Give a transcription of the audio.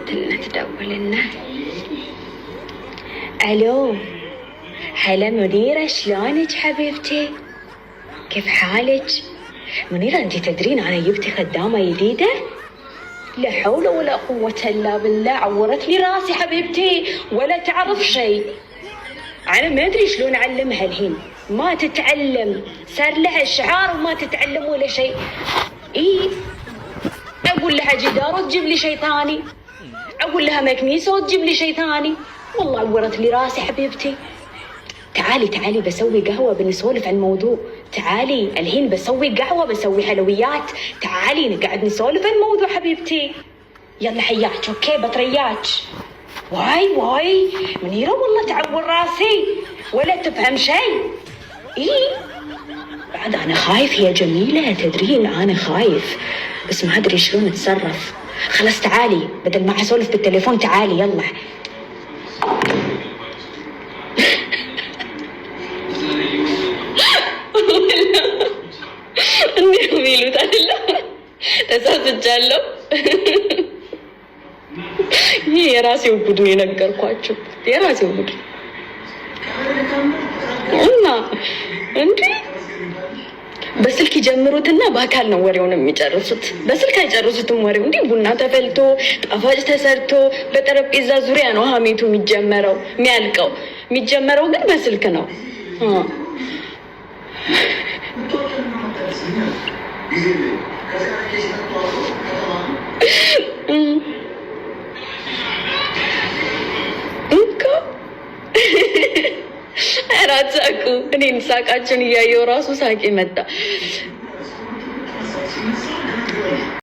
تدولنا. الو هلا منيرة، شلونك حبيبتي؟ كيف حالك؟ منيرة انتي تدرين انا جبتي خدامة جديدة؟ لا حول ولا قوة الا بالله، عورت لي راسي حبيبتي ولا تعرف شيء. انا ما ادري شلون اعلمها الحين، ما تتعلم، صار لها شعار وما تتعلم ولا شيء. اقول لها جدار وتجيب لي شيء ثاني، اقول لها مكنيسه وتجيب لي شيء ثاني. والله عورت لي راسي حبيبتي. تعالي بسوي قهوه، بنسولف عن الموضوع. تعالي الحين بسوي قهوه، بسوي حلويات. تعالي نقعد نسولف عن الموضوع حبيبتي. يلا حياك. اوكي بطرياك. واي منيرة والله تعور راسي ولا تفهم شيء. بعد انا خايف يا جميلة، تدرين انا خايف بس ما ادري شلون اتصرف. خلاص تعالي بدل ما اسولف بالتليفون، تعالي يلا. እንዴ ሚሉት አይደለ? ተሳስቻለሁ። ይሄ የራሴው ቡድን የነገርኳችሁ የራሴው ቡድን እና እንዴ በስልክ ይጀምሩትና በአካል ነው ወሬውን የሚጨርሱት። በስልክ አይጨርሱትም ወሬው። እንዴ ቡና ተፈልቶ ጣፋጭ ተሰርቶ በጠረጴዛ ዙሪያ ነው ሀሜቱ የሚጀመረው የሚያልቀው። የሚጀመረው ግን በስልክ ነው። አራጻቁ እኔን ሳቃችሁን እያየሁ ራሱ ሳቄ መጣ።